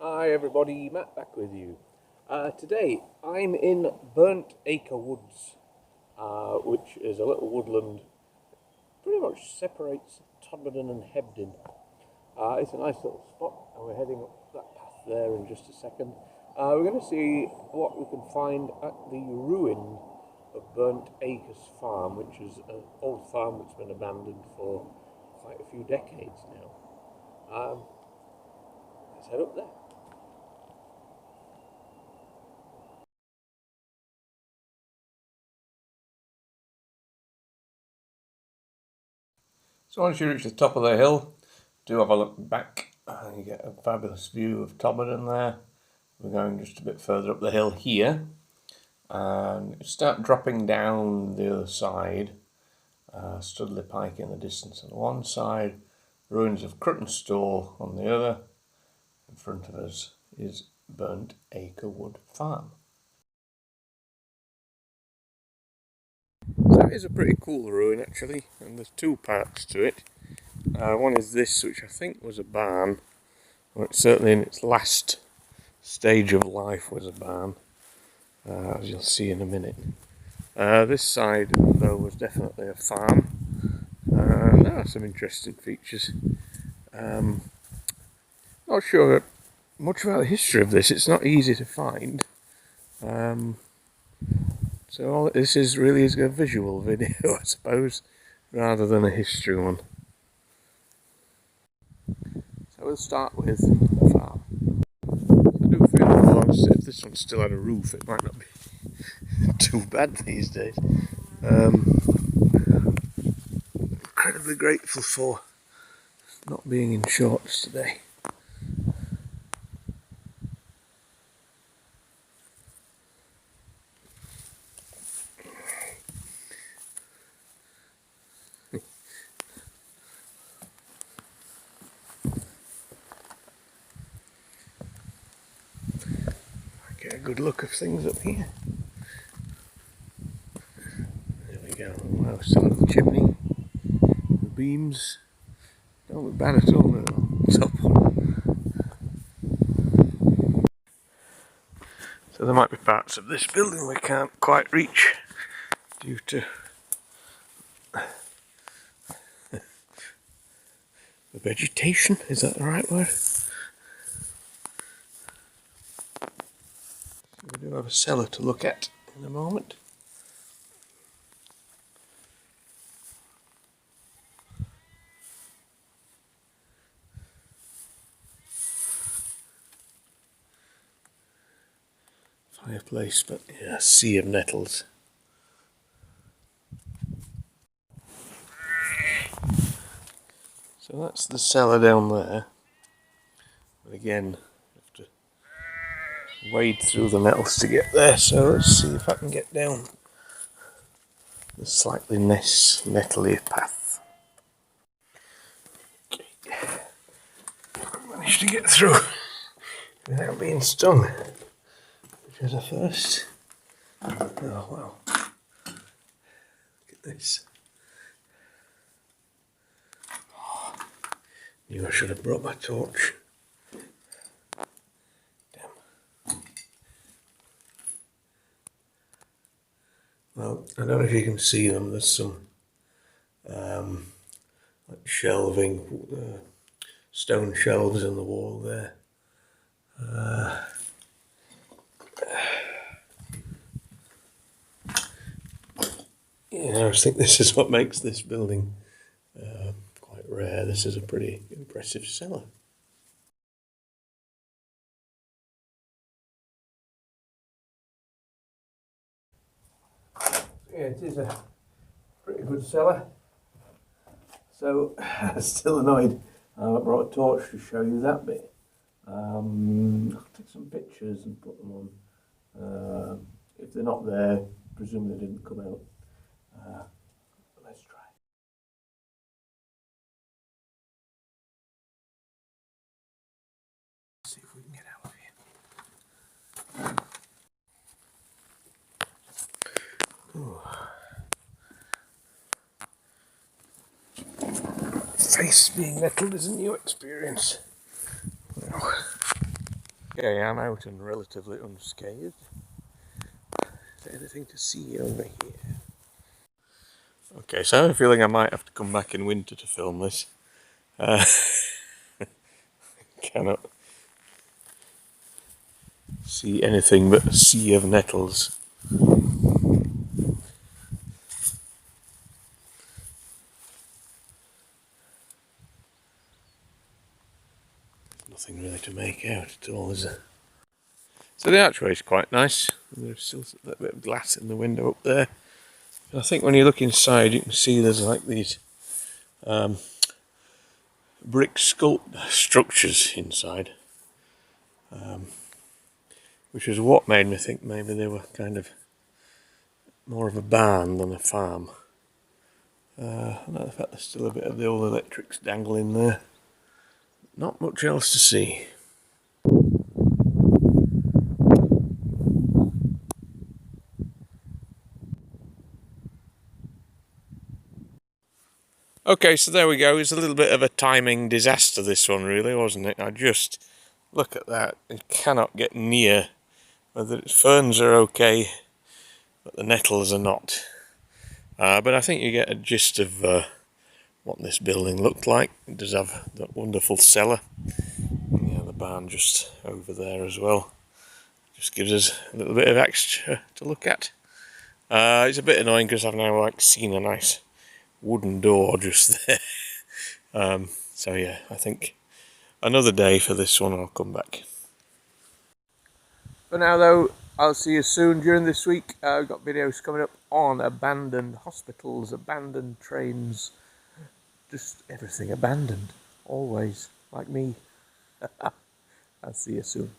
Hi everybody, Matt back with you. Today I'm in Burnt Acre Woods, which is a little woodland, pretty much separates Todmorden and Hebden. It's a nice little spot and we're heading up that path there in just a second. We're going to see what we can find at the ruin of Burnt Acres Farm, which is an old farm that's been abandoned for quite a few decades now. Let's head up there. So once you reach the top of the hill, do have a look back and you get a fabulous view of Todmorden there. We're going just a bit further up the hill here and start dropping down the other side. Studley Pike in the distance on one side, ruins of Crutton Store on the other. In front of us is Burnt Acre Wood Farm. So it is a pretty cool ruin actually, and there's two parts to it. One is this, which I think was a barn, or it's certainly in its last stage of life was a barn, as you'll see in a minute. This side though was definitely a farm. There are some interesting features. Not sure much about the history of this, it's not easy to find. So all this is really is a visual video, I suppose, rather than a history one. So we'll start with the farm. I do feel, honestly, if this one still had a roof, it might not be too bad these days. Incredibly grateful for not being in shorts today. Get a good look of things up here. There we go. Wow, still have the chimney. The beams don't look bad at all now. Top one. So there might be parts of this building we can't quite reach due to the vegetation. Is that the right word? We do have a cellar to look at in a moment. Fireplace, but yeah, a sea of nettles. So that's the cellar down there. But again, you have to wade through the nettles to get there. So let's see if I can get down the slightly nettly path. Okay. I managed to get through without being stung, which is a first. Oh wow. Look at this. Oh, knew I should have brought my torch. Damn. Well, I don't know if you can see them, there's some like shelving, stone shelves in the wall there. Yeah, I think this is what makes this building quite rare. This is a pretty impressive cellar. Yeah, it is a pretty good cellar. So, still annoyed I brought a torch to show you that bit. I'll take some pictures and put them on. If they're not there, presume they didn't come out. Let's try. See if we can get out of here. Face being nettled is a new experience. Well, Okay, I'm out and relatively unscathed. Is there anything to see over here? Okay, so I have a feeling I might have to come back in winter to film this. Cannot see anything but a sea of nettles. Nothing really to make out at all, is there? So the archway is quite nice. There's still a little bit of glass in the window up there. And I think when you look inside, you can see there's like these brick structures inside, which is what made me think maybe they were kind of more of a barn than a farm. And the fact there's still a bit of the old electrics dangling there. Not much else to see. Okay, so there we go. It's a little bit of a timing disaster, this one, really, wasn't it? I just look at that. You cannot get near. Whether ferns are okay, but the nettles are not. But I think you get a gist of what this building looked like. It does have that wonderful cellar. Yeah, the barn just over there as well. Just gives us a little bit of extra to look at. It's a bit annoying because I've now seen a nice wooden door just there. So yeah, I think another day for this one. I'll come back. For now though, I'll see you soon during this week. I've got videos coming up on abandoned hospitals, abandoned trains, just everything abandoned, always, like me. I'll see you soon.